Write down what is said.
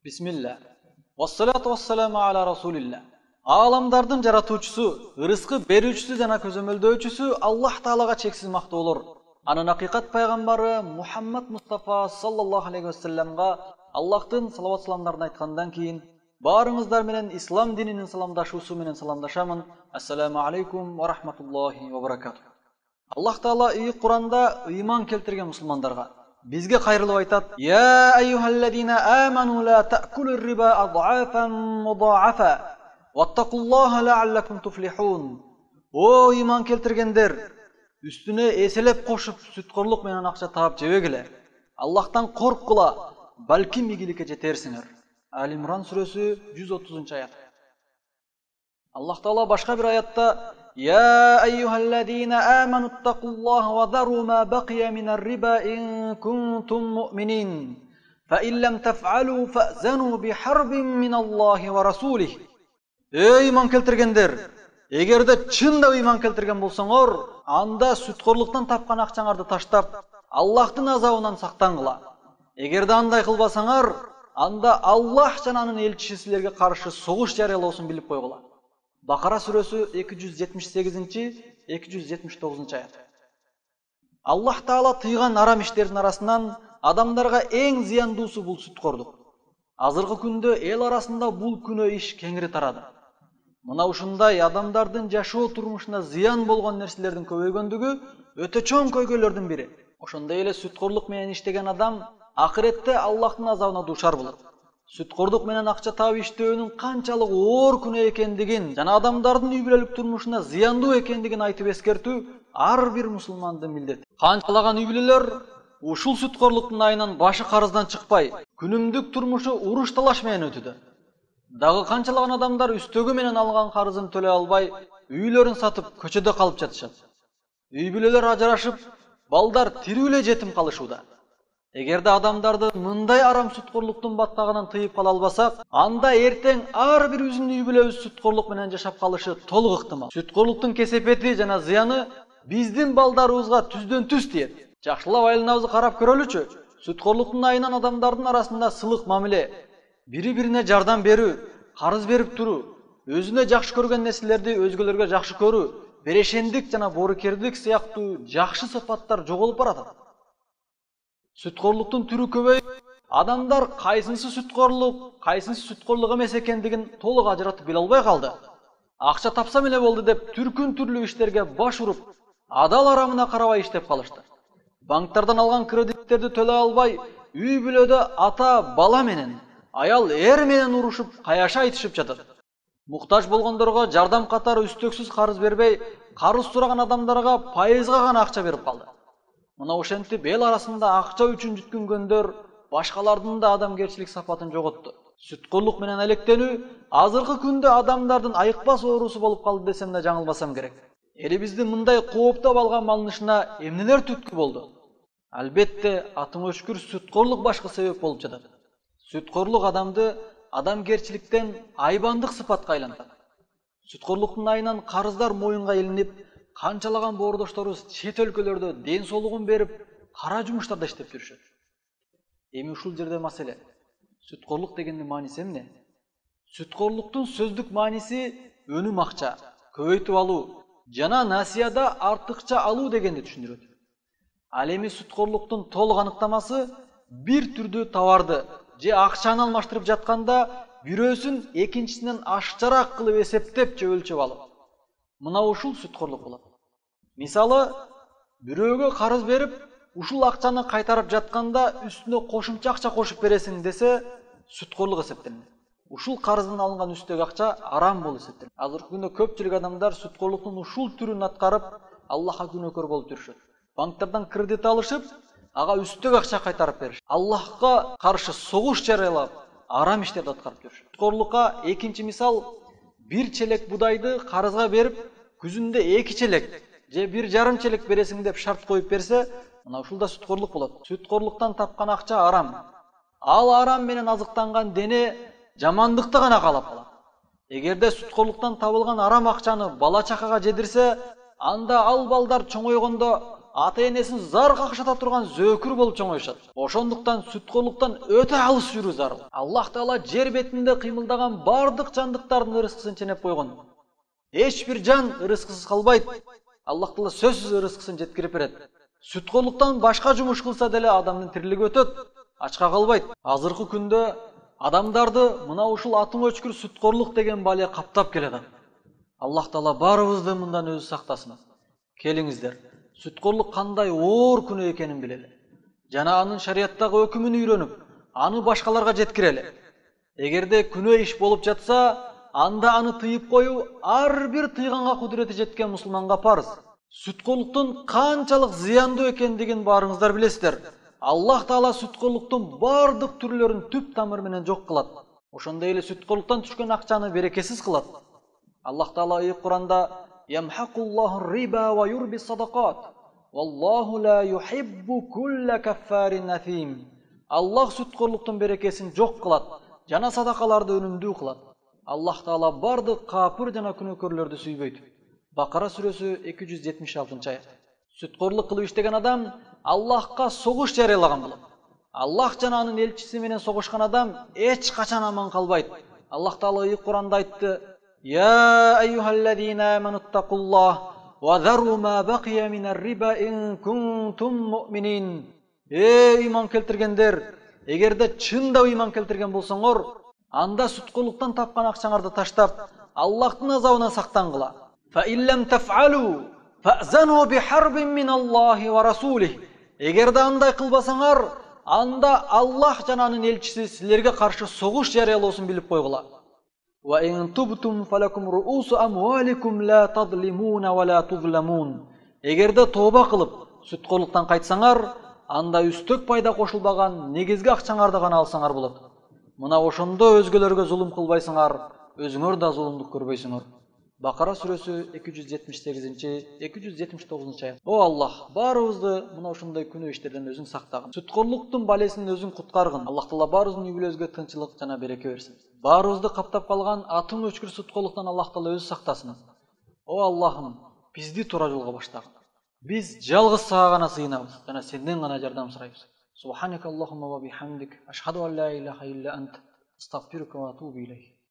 Бисмилля. Вассалату вассаламу аля расулилля. Аламдардын жаратуучусу, ырыскы берүүчүсү жана көзөмөлдөөчүсү Аллах Таалага чексиз мактоолор. Анын акыйкат пайгамбары Мухаммад Мустафа саллаллаху алейхи вассаламга Аллахтын салават саламдарын айткандан кийин барыңыздар менен ислам дининин саламдашуусу менен саламдашамын. Ассаламу алейкум ва рахматуллахи ва баракату. Аллах Таала Куранда ыйман келтирген мусулмандарга бизге кайрылып айтат: "Я айюхаллазина аману ла та'кулур риба ад'афан муда'афа ваттакуллаха ла'аллакум туфлихун." О ыйман келтиргендер, үстүнө эселеп кошуп сүткорлук менен акча таап жебегиле. Аллахтан корккула, балким ийгиликке жетерсиңер. Ал-Имран сүрөсү 130-аят. Аллах Таала башка бир аятта: "Я айюхаллазина аману аттакуллаха ва зару ма бакия минар риба ин кунтум муъминин. Фа ин лам таф'алу фa'зану бихарбин миналлахи ва расулих." Эй ыйман келтиргендер, эгерде чында ыйман келтирген болсоңор, анда сүткорлуктан тапкан акчаңарды таштап, Аллахтын азабынан сактангыла. Эгерде андай кылбасаңар, анда Аллах жана анын элчиси силерге каршы согуш жарыялоосун билип койгула. Бакара сүрөсү 278-279-аят. Аллах Таала тыйган арам иштердин арасынан адамдарга эң зыяндуусу бул сүткорлук. Азыркы күндө эл арасында бул күнөө иш кеңири тарады. Мына ушундай адамдардын жашоо турмушуна зыян болгон нерселердин көбөйгөндүгү өтө чоң көйгөйлөрдүн бири. Ошондой эле сүткорлук менен иштеген адам акыретте Аллахтын азабына дуушар болот. Сүткорлук менен акча таап иштөөнүн канчалык оор күнөө экендигин жана адамдардын үй бүлөлүк турмушуна зыяндуу экендигин айтып эскертүү ар бир мусулмандын милдети. Канчалаган үй бүлөлөр ушул сүткорлуктун айынан башы карыздан чыкпай, күнүмдүк турмушу уруш талаш менен өтүүдө. Дагы канчалаган адамдар үстөгү менен алган карызын төлөй албай, үйлөрүн сатып көчөдө калып жатышат. Үй бүлөлөр ажырашып, балдар тирүү эле жетим калышууда. Эгерде адамдарды мындай арам сүткорлуктун баттагынан тыйып кала албасак, анда эртең ар бир биздин үй бүлөбүз сүткорлук менен жашап калышы толук ыктымал. Сүткорлуктун кесепети жана зыяны биздин балдарыбызга түздөн түз тиет. Жакшылап айланабызды карап көрөлүчү. Сүткорлуктун айынан адамдардын арасында сылык мамиле, бири-бирине жардам берүү, карыз берип туруу, өзүнө жакшы көргөн нерселерди өзгөлөргө жакшы көрүү, берешендик жана боорукердик сыяктуу жакшы сыпаттар жоголуп барат. Сүткорлуктун түрү көбөйүп, адамдар кайсынысы сүткорлук, кайсынысы сүткорлук эмес экендигин толук ажыратып биле албай калды. Акча тапсам эле болду деп түркүн түрлүү иштерге баш уруп, адал арамына карабай иштеп калышты. Банктардан алган кредиттерди төлөй албай, үй бүлөдө ата бала менен, аял эр менен урушуп, каяша айтышып жатат. Муктаж болгондорго жардам катары үстөксүз карыз бербей, карыз сураган адамдарга пайызга гана акча берип калды. Мына ошентип эл арасында акча үчүн жүткөнгөндөр башкалардын да адамгерчилик сапатын жоготту. Сүткорлук менен электенүү азыркы күндө адамдардын айыкпас оорусу болуп калды десем да жаңылбасам керек. Элибиздин мындай кооптоп алган малынышына эмнелер түрткү болду? Албетте, атың өчкүр сүткорлук башкы себеп болуп жатат. Сүткорлук адамды адамгерчиликтен айбандык сыпатка айлантат. Сүткорлуктун айынан карыздар моюнга илинип, канчалаган боордошторубуз чет өлкөлөрдө ден соолугун берип, кара жумуштарда иштеп жүрүшөт. Эми ушул жерде маселе. Сүткорлук дегендин мааниси эмне? Сүткорлуктун сөздүк мааниси өнүм акча, көбөйтүп алуу жана насыяда артыкча алуу дегенди түшүндүрөт. Ал эми сүткорлуктун толук аныктамасы бир түрдүү товарды же акчаны алмаштырып жатканда бирөөсүн экинчисинен ашыкчараак кылып эсептеп же өлчөп алуу. Мына ушул сүткорлук болот. Мисалы, бирөөгө карыз берип, ушул акчаны кайтарып жатканда үстүнө кошумча акча кошуп бересиң десе, сүткорлук эсептелет. Ушул карыздын алынган үстөгү акча арам болуп эсептелет. Азыркы күндө көпчүлүк адамдар сүткорлуктун ушул түрүн аткарып, Аллахка күнөөкөр болуп жүрүшөт. Банктардан кредит алышып, ага үстөк акча кайтарып бериш. Аллахка каршы согуш жарыялап, арам иштерди аткарып жүрүшөт. Сүткорлукка экинчи мисал, бир челек будайды карызга берип, күзүндө 2 челек же 1,5 челек бересиң деп шарт коюп берсе, мына ушул да сүткорлук болот. Сүткорлуктан тапкан акча арам. Ал арам менен азыктанган дене жамандыкты гана каалап калат. Эгерде сүткорлуктан табылган арам акчаны бала чакага жедирсе, анда ал балдар чоңойгондо ата-энесин зар какшата турган зөөкүр болуп чоңоюшат. Ошондуктан сүткөрлүктөн өтө алыс жүрүү зарыл. Аллах Таала жер бетинде кыймылдаган бардык жандыктардын ырыскысын ченеп койгон. Эч бир жан ырыскысыз калбайт. Аллах Таала сөзсүз ырыскысын жеткирип берет. Сүткөрлүктөн башка жумуш кылса деле адамдын тирилиги өтөт, ачка калбайт. Азыркы күндө адамдарды мына ушул атың өчкүр сүткөрлүк деген бале каптап келет. Аллах Таала барыбызды мындан өзү сактасын. Келиңиздер, сүткөрлүк кандай оор күнөө экенин билели. Жана анын шарияттагы өкүмүн үйрөнүп, аны башкаларга жеткирели. Эгерде күнөө иш болуп жатса, анда аны тыйып коюу ар бир тыйганга кудурети жеткен мусулманга парыз. Сүткөрлүктүн канчалык зыяндуу экендигин баарыңыздар билесиздер. Аллах Таала сүткөрлүктүн бардык түрлөрүн түп тамыры менен жок кылат. Ошондой эле сүткөрлүктөн түшкөн акчаны берекесиз кылат. Аллах Таала Куранда Ямхакуллаху риба ва юрби садакат. Валлаху ла юхиббу кулла каффарин афим. Аллах сүткөрлүктүн берекесин жок кылат, жана садакаларды өнүмдүү кылат. Аллах Таала бардык капыр жана күнөөкөрлөрдү сүйбөйт. Бакара сүрөсү 276 аят. Сүткөрлүк кылып иштеген адам Аллахка согуш жарыялаган болот. Аллах жана анын элчиси менен согушкан адам эч качан аман калбайт. Аллах Таала Куранда айтты: «Я айюхаллазина аману аттакуллах ва зару ма бакия минар риба ин кунтум муъминин». Иман келтиргендер, эгерде чында иман келтирген болсоңор, анда сүткөрлүктөн тапкан акчаңарды таштап, Аллахтын азабынан сактангыла. Фа иллам таф'алу фa'зану бихарбин миналлахи ва расулих. Эгерде андай кылбасаңар, анда Аллах жана анын элчиси силерге каршы согуш жарыялоосун билип койгула. Ва ин тубтум фалакум руусу амваликум ла тадлимуна ва ла тузламун. Эгерде тооба кылып, сүткөрлүктөн кайтсаңар, анда үстөк пайда кошулбаган негизги акчаңарды гана алсаңар болот. Мына ошондо өзгөлөргө зулум кылбайсыңар, өзүңөр да зулумдук көрбөйсүңөр. Бакара сүрөсү 278-279 аят. О Аллах, баарыбызды мына ошондой күнөө иштерден өзүң сактагын. Сүткөрлүктүн балесин өзүң куткаргын. Аллах Таала баарыбыздын үй-бүлөбүзгө тынчылык жана береке берсин. Баарыбызды каптап калган атың өчкүр сүткөрлүктөн Аллах Таала өзү сактасын. О Аллахым, бизди туура жолго баштагын. Биз жалгыз сага гана сыйынабыз жана сенден гана жардам сурайбыз. Субханакаллахумма ва бихамдик, ашхаду ан ла илаха илля ант, астагфирука ва атубу илейк.